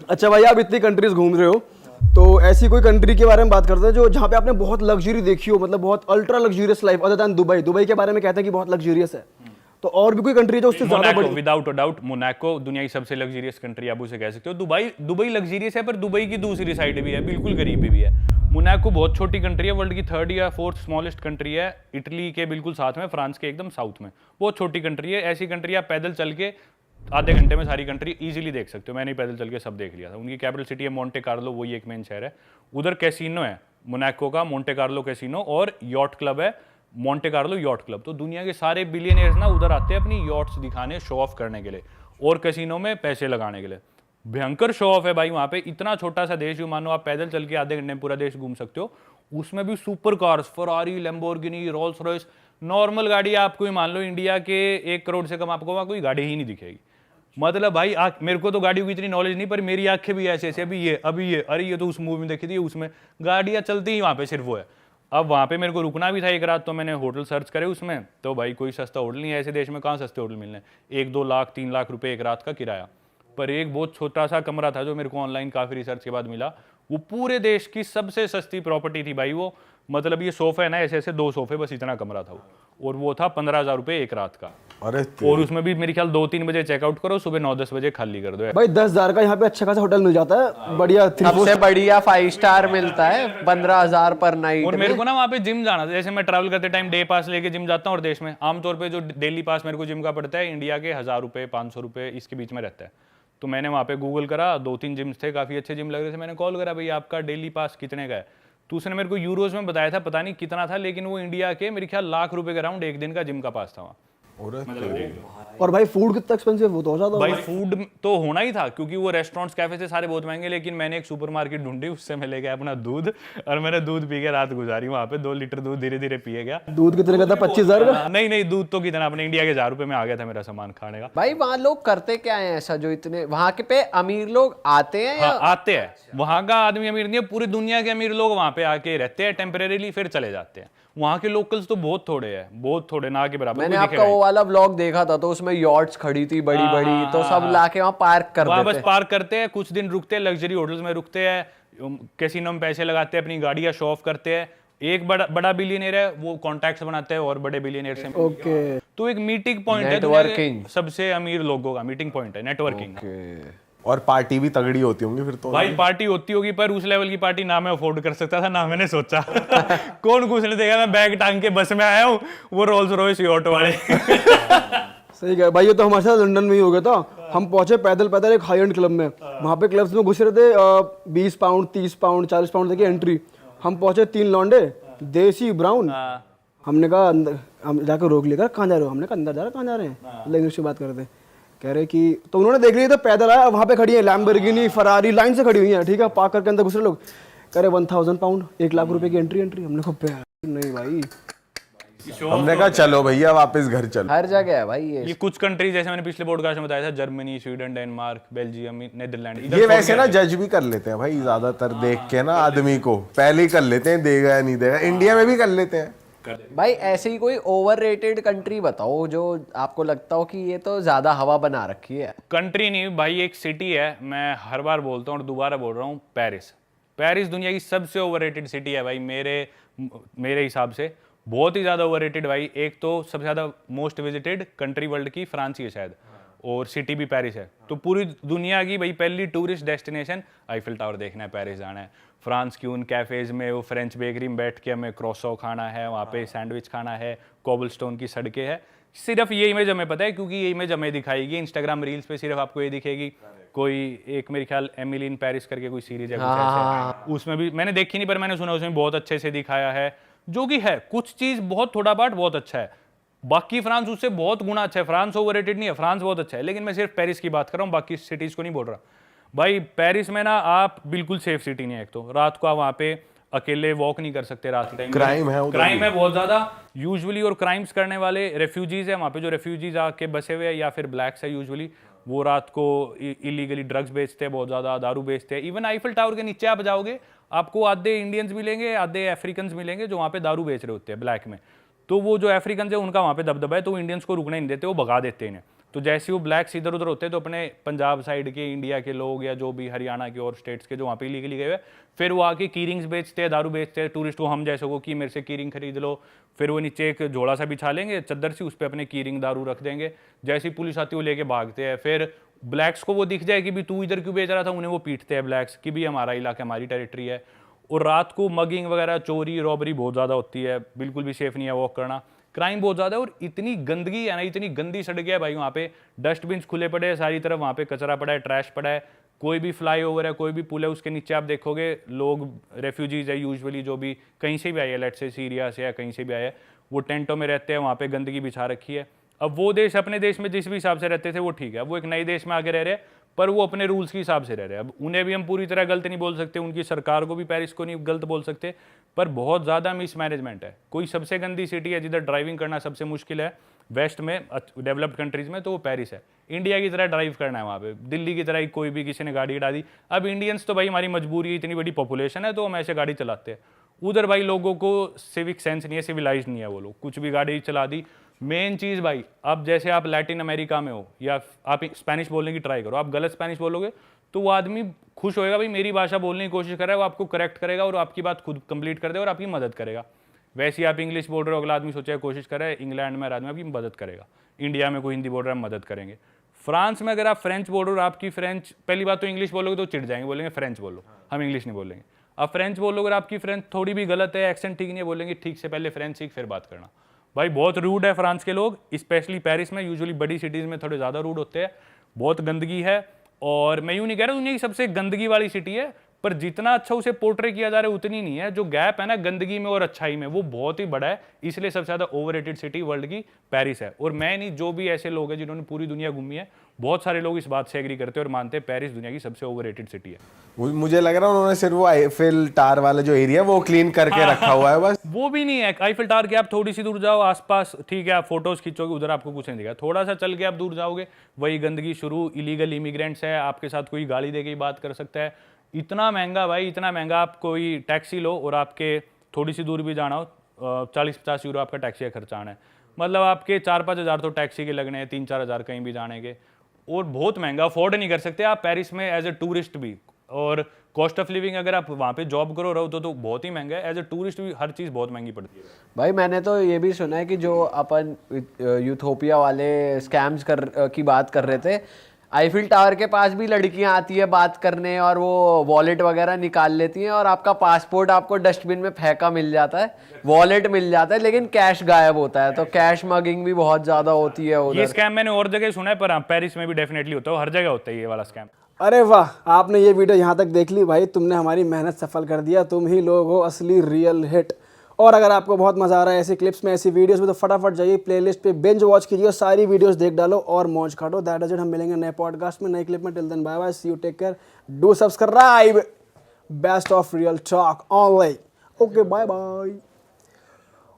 अच्छा भाई, आप इतनी कंट्रीज घूम रहे हो, तो ऐसी कोई कंट्री के बारे में बात करते हैं जो जहाँ पे आपने बहुत लग्जरी देखी हो, मतलब बहुत ultra luxurious life, other than Dubai. Dubai के बारे में कहते हैं कि बहुत लग्जरियस है, तो और भी कोई कंट्री जो उससे ज्यादा बड़ी? विदाउट अ डाउट मोनाको दुनिया की सबसे लग्जरियस कंट्री आप उसे कह सकते हो। दुबई दुबई लग्जरियस है, पर दुबई की दूसरी साइड भी है, बिल्कुल गरीबी भी है। मोनाको बहुत छोटी कंट्री है, वर्ल्ड की 3rd या 4th स्मॉलेस्ट कंट्री है, इटली के बिल्कुल साथ में, फ्रांस के एकदम साउथ में। बहुत छोटी कंट्री है। ऐसी कंट्री आप पैदल चल के आधे घंटे में सारी कंट्री इजीली देख सकते हो। मैंने पैदल चल के सब देख लिया था। उनकी कैपिटल सिटी है मोंटे कार्लो, वही एक मेन शहर है। उधर कैसीनो है मोनाको का, मोंटे कार्लो कैसीनो, और यॉट क्लब है, मोंटे कार्लो यॉट क्लब। तो दुनिया के सारे बिलियनियर्स ना उधर आते हैं अपनी यॉट्स दिखाने, शो ऑफ करने के लिए, और कैसीनो में पैसे लगाने के लिए। भयंकर शो ऑफ है भाई वहाँ पे। इतना छोटा सा देश, जो मानो आप पैदल चल के आधे घंटे में पूरा देश घूम सकते हो। उसमें भी super cars, Ferrari, Lamborghini, Rolls Royce. Normal गाड़ी आपको ही मान लो इंडिया के 1 करोड़ से कम आपको वहाँ कोई गाड़ी ही नहीं दिखेगी। मतलब भाई मेरे को तो गाड़ियों की इतनी नॉलेज नहीं, पर मेरी आंखें भी ऐसे ऐसे, अभी ये अरे ये तो उस मूवी में देखी थी, उसमें गाड़ियाँ चलती ही वहाँ पे सिर्फ वो है। अब वहाँ पे मेरे को रुकना भी था एक रात, तो मैंने होटल सर्च करे उसमें, तो भाई कोई सस्ता होटल नहीं है। ऐसे देश में कहाँ सस्ते होटल मिलने, 1-2 लाख 3 लाख रुपए एक रात का किराया। पर एक बहुत छोटा सा कमरा था जो मेरे को ऑनलाइन काफ़ी रिसर्च के बाद मिला, वो पूरे देश की सबसे सस्ती प्रॉपर्टी थी भाई वो। मतलब ये सोफा है ना, ऐसे ऐसे 2 सोफे, बस इतना कमरा था वो, और वो था 15,000 रुपये एक रात का। अरे और उसमें भी मेरे ख्याल 2-3 बजे चेकआउट करो, सुबह 9-10 बजे खाली कर दो। भाई 10,000 का यहाँ पे अच्छा खासा होटल मिल जाता है, बढ़िया सबसे बढ़िया 5 स्टार मिलता है 15,000 पर नाइट। और मेरे को ना वहाँ पे जिम जाना था। जैसे मैं ट्रैवल करते टाइम डे पास लेके जिम जाता हूँ, और देश में आमतौर पे जो डेली पास मेरे को जिम का पड़ता है इंडिया के 1,000 रुपये 500 रुपये इसके बीच में रहता है। तो मैंने वहाँ पे गूगल करा, 2-3 जिम्स थे, काफ़ी अच्छे जिम लग रहे थे। मैंने कॉल करा, भाई आपका डेली पास कितने का है? तो उसने मेरे को यूरोज में बताया था, पता नहीं कितना था, लेकिन वो इंडिया के मेरे ख्याल लाख रुपए के अराउंड एक दिन का जिम का पास था वहाँ। और भाई फूड कितना एक्सपेंसिव, वो तो ज्यादा भाई फूड तो होना ही था, क्योंकि वो रेस्टोरेंट्स कैफे से सारे बहुत महंगे। लेकिन मैंने एक सुपरमार्केट ढूंढी, उससे मैं ले गया अपना दूध, और मैंने दूध पी के रात गुजारी वहाँ पे। 2 लीटर दूध धीरे धीरे पिए गया। दूध कितने का था? 25,000 का? नहीं, दूध तो कितना, अपने इंडिया के 1,000 रुपए में आ गया था मेरा सामान खाने का। भाई वहाँ लोग करते क्या है ऐसा जो इतने वहाँ के पे अमीर लोग आते हैं? हाँ, आते हैं। वहाँ का आदमी अमीर नहीं है, पूरी दुनिया के अमीर लोग वहाँ पे आके रहते हैं टेम्परेरीली, फिर चले जाते हैं। वहाँ के लोकल्स तो बहुत थोड़े हैं, बहुत थोड़े, ना के बराबर। मैंने आपका वो वाला व्लॉग देखा था, तो उसमें यॉट्स खड़ी थी बड़ी बड़ी, तो सब लाके वहाँ पार्क कर देते हैं। बस पार्क करते हैं, कुछ दिन रुकते हैं, लग्जरी होटल्स में रुकते हैं, कैसीनो में पैसे लगाते हैं, अपनी गाड़ियाँ शो ऑफ करते हैं। एक बड़ा बिलियनियर है, वो कॉन्टैक्ट्स बनाते हैं और बड़े बिलियनियर से। ओके, तो एक मीटिंग पॉइंट है नेटवर्किंग, सबसे अमीर लोगों का मीटिंग पॉइंट है नेटवर्किंग। और पार्टी भी तगड़ी होती होंगी फिर तो। भाई पार्टी होती होगी, पर उस लेवल की पार्टी ना मैं अफोर्ड कर सकता था, ना मैंने सोचा। कौन घुसने देगा? मैं बैग टांग के बस में आया हूँ, वो रोल्स रॉयस यॉट वाले। सही है भाई। ये तो हमारे साथ लंदन में ही हो गया था। हम पहुंचे पैदल पैदल एक हाई एंड क्लब में। वहाँ पे क्लब्स में घुस रहे थे, 20 पाउंड 30 पाउंड 40 पाउंड तक की एंट्री। हम पहुंचे 3 लौंडे देसी ब्राउन। हमने कहा अंदर, हम जाकर रोक लिया, कहाँ जा रहे हो? हमने कहा अंदर जा रहे, कहाँ जा रहे हैं? इंग्लिश में बात कर रहे थे। कह रहे कि तो उन्होंने देख लिया, तो पैदल आया, वहाँ पे खड़ी है लैम्बोर्गिनी फरारी, लाइन से खड़ी हुई है, ठीक है, पार्क करके अंदर घुस रहे लोग। कह रहे 1,000 पाउंड, 1 लाख रुपए की एंट्री। हमने कहा नहीं भाई। हमने कहा चलो भैया वापस घर चलो। हर जगह है भाई ये कुछ कंट्री, जैसे मैंने पिछले पॉडकास्ट में बताया था, Germany, Sweden, Denmark, Belgium, Netherland. ये वैसे ना जज भी कर लेते हैं भाई, ज्यादातर देख के ना आदमी को पहले ही कर लेते हैं, देगा या नहीं देगा। इंडिया में भी कर लेते हैं भाई। ऐसे ही कोई ओवररेटेड कंट्री बताओ जो आपको लगता हो कि ये तो ज्यादा हवा बना रखी है। कंट्री नहीं भाई, एक सिटी है। मैं हर बार बोलता हूँ और दोबारा बोल रहा हूँ, पेरिस। पेरिस दुनिया की सबसे ओवररेटेड सिटी है भाई, मेरे हिसाब से बहुत ही ज़्यादा ओवररेटेड भाई। एक तो सबसे ज़्यादा मोस्ट विजिटेड कंट्री वर्ल्ड की फ्रांस ही है शायद, और सिटी भी पेरिस है। तो पूरी दुनिया की भाई पहली टूरिस्ट डेस्टिनेशन आईफिल टावर देखना है, पेरिस जाना है। फ्रांस की उन कैफ़ेज़ में, वो फ्रेंच बेकरी में बैठ के हमें क्रोसो खाना है, वहाँ पे सैंडविच खाना है, कोबलस्टोन की सड़कें हैं। सिर्फ ये इमेज हमें पता है, क्योंकि ये इमेज हमें दिखाएगी इंस्टाग्राम रील्स पे, सिर्फ आपको ये दिखेगी। कोई एक मेरे ख्याल एमिली इन पेरिस करके कोई सीरीज है, कुछ ऐसे, उसमें भी मैंने देखी नहीं, पर मैंने सुना उसमें बहुत अच्छे से दिखाया है। जो कि है, कुछ चीज़ बहुत थोड़ा पार्ट बहुत अच्छा है, बाकी फ्रांस उससे बहुत गुना अच्छा है। फ्रांस ओवररेटेड नहीं है, फ्रांस बहुत अच्छा है। लेकिन मैं सिर्फ पेरिस की बात कर रहा हूँ, बाकी सिटीज़ को नहीं बोल रहा भाई। पेरिस में ना आप बिल्कुल सेफ सिटी नहीं है। एक तो रात को आप वहाँ पे अकेले वॉक नहीं कर सकते रात के टाइम। क्राइम है, क्राइम है बहुत ज़्यादा यूजुअली, और क्राइम्स करने वाले रेफ्यूजीज है वहाँ पे। जो रेफ्यूजीज आके बसे हुए हैं या फिर ब्लैक्स है यूजुअली, वो रात को इलीगली ड्रग्स बेचते हैं, बहुत ज़्यादा दारू बेचते हैं। इवन आईफिल टावर के नीचे आप जाओगे, आपको आधे इंडियंस मिलेंगे, आधे अफ्रीकन मिलेंगे जो वहाँ पे दारू बेच रहे होते हैं ब्लैक में। तो वो जो अफ्रीकन है उनका वहाँ पे दबदबा है, तो इंडियंस को रुकने नहीं देते, वो भगा देते हैं इन्हें। तो जैसे वो ब्लैक्स इधर उधर होते हैं तो अपने पंजाब साइड के इंडिया के लोग या जो भी हरियाणा के और स्टेट्स के जो वहाँ पे इलीगली गए हुए, फिर वो आके की रिंग्स बेचते हैं, दारू बेचते हैं टूरिस्ट को, हम जैसे को कि मेरे से की रिंग खरीद लो, फिर वो नीचे एक झोला सा बिछा लेंगे चद्दर सी, उस पर अपने की रिंग दारू रख देंगे, जैसे ही पुलिस आती है वो लेके भागते हैं। फिर ब्लैक्स को वो दिख जाए कि भी तू इधर क्यों बेच रहा था, उन्हें वो पीटते हैं ब्लैक्स कि भी हमारा इलाका हमारी टेरिटरी है। और रात को मगिंग वगैरह चोरी रॉबरी बहुत ज़्यादा होती है, बिल्कुल भी सेफ नहीं है वॉक करना, क्राइम बहुत ज़्यादा है। और इतनी गंदगी है ना, इतनी गंदी सड़क है भाई, वहाँ पे डस्टबिन खुले पड़े हैं सारी तरफ, वहाँ पे कचरा पड़ा है, ट्रैश पड़ा है, कोई भी फ्लाईओवर है, कोई भी पुल है, उसके नीचे आप देखोगे लोग रेफ्यूजीज है यूजुअली, जो भी कहीं से भी आए हैं, लेट से सीरिया से या कहीं से भी आए हैं, वो टेंटों में रहते हैं, वहाँ पे गंदगी बिछा रखी है। अब वो देश अपने देश में जिस भी हिसाब से रहते थे वो ठीक है, वो एक नए देश में आके रह रहे हैं, पर वो अपने रूल्स के हिसाब से रह रहे हैं। अब उन्हें भी हम पूरी तरह गलत नहीं बोल सकते, उनकी सरकार को भी पेरिस को नहीं गलत बोल सकते, पर बहुत ज़्यादा मिसमैनेजमेंट है। कोई सबसे गंदी सिटी है जिधर ड्राइविंग करना सबसे मुश्किल है वेस्ट में, डेवलप्ड कंट्रीज़ में, तो वो पेरिस है। इंडिया की तरह ड्राइव करना है वहाँ पे, दिल्ली की तरह ही कोई भी किसी ने गाड़ी उड़ा दी। अब इंडियंस तो भाई हमारी मजबूरी है, इतनी बड़ी पॉपुलेशन है तो हम ऐसे गाड़ी चलाते हैं। उधर भाई लोगों को सिविक सेंस नहीं है, सिविलाइज नहीं है, वो लोग कुछ भी गाड़ी चला दी। मेन चीज़ भाई, अब जैसे आप लैटिन अमेरिका में हो या आप स्पेनिश बोलने की ट्राई करो, आप गलत स्पेनिश बोलोगे तो वो आदमी खुश होएगा भाई मेरी भाषा बोलने की कोशिश कर रहा है, वो आपको करेक्ट करेगा और आपकी बात खुद कंप्लीट कर देगा और आपकी मदद करेगा। वैसे ही आप इंग्लिश बोल रहे हो, अगला आदमी सोचेगा कोशिश कर रहा है, इंग्लैंड में आदमी आपकी मदद करेगा, इंडिया में कोई हिंदी बोल रहा है मदद करेंगे। फ्रांस में अगर आप फ्रेंच बोल रहे हो और आपकी फ्रेंच, पहली बात तो इंग्लिश बोलोगे तो चिढ़ जाएंगे, बोलेंगे फ्रेंच बोलो, हम इंग्लिश नहीं बोलेंगे। अब फ्रेंच बोलोगे और आपकी फ्रेंच थोड़ी भी गलत है, एक्सेंट ठीक नहीं है, बोलेंगे ठीक से पहले फ्रेंच सीख फिर बात करना। भाई बहुत रूड है फ्रांस के लोग, स्पेशली पेरिस में, यूजुअली बड़ी सिटीज़ में थोड़े ज़्यादा रूड होते हैं, बहुत गंदगी है। और मैं यूँ नहीं कह रहा दुनिया की सबसे गंदगी वाली सिटी है, पर जितना अच्छा उसे पोर्ट्रे किया जा रहा है उतनी नहीं है। जो गैप है ना गंदगी में और अच्छाई में, वो बहुत ही बड़ा है, इसलिए सबसे ज़्यादा ओवररेटेड सिटी वर्ल्ड की पेरिस है। और मैं नहीं, जो भी ऐसे लोग हैं जिन्होंने पूरी दुनिया घूमी है, बहुत सारे लोग इस बात से एग्री करते हैं और मानते हैं पेरिस दुनिया की सबसे ओवररेटेड सिटी है। मुझे लग रहा है उन्होंने सिर्फ वो आईफिल टावर वाला जो एरिया वो क्लीन करके रखा हुआ है बस। वो भी नहीं है, आईफिल टावर के आप थोड़ी सी दूर जाओ आसपास, ठीक है आप फोटोज खींचोगे, उधर आपको कुछ नहीं दिखेगा। थोड़ा सा चल के आप दूर जाओगे, वही गंदगी शुरू, इलीगल इमिग्रेंट्स है, आपके साथ कोई गाली दे के बात कर सकता है। इतना महंगा भाई, इतना महंगा, आप कोई टैक्सी लो और आपके थोड़ी सी दूर भी जाना हो, 40-50 यूरो आपका टैक्सी का खर्चा आना है, मतलब आपके 4-5 हज़ार तो टैक्सी के लगने हैं, 3-4 हज़ार कहीं भी जाने के, और बहुत महंगा, अफोर्ड नहीं कर सकते आप पेरिस में एज ए टूरिस्ट भी। और कॉस्ट ऑफ लिविंग अगर आप वहाँ पे जॉब करो रहो तो बहुत ही महंगा है, एज ए टूरिस्ट भी हर चीज़ बहुत महंगी पड़ती है भाई। मैंने तो ये भी सुना है कि जो अपन यूथोपिया वाले स्कैम्स की बात कर रहे थे, आईफिल टावर के पास भी लड़कियां आती है बात करने और वो वॉलेट वगैरह निकाल लेती हैं और आपका पासपोर्ट आपको डस्टबिन में फेंका मिल जाता है, वॉलेट मिल जाता है, लेकिन कैश गायब होता है। तो कैश मगिंग भी बहुत ज़्यादा होती है उधर। ये स्कैम मैंने और जगह सुना है, पर हाँ पेरिस में भी डेफिनेटली होता है, हर जगह होता है ये वाला स्कैम। अरे वाह, आपने ये वीडियो यहाँ तक देख ली भाई, तुमने हमारी मेहनत सफल कर दिया, तुम ही लोग हो असली रियल हिट। और अगर आपको बहुत मजा आ रहा है ऐसी क्लिप्स में, ऐसी वीडियोस में, तो फटाफट जाइए प्लेलिस्ट पे बिंज वॉच कीजिए, सारी वीडियोस देख डालो और मौज काटो। दैट इज इट, हम मिलेंगे नए पॉडकास्ट में, नई क्लिप में। Till then bye bye, see you, take care, do subscribe, best of Real Talk Online. Okay, bye bye.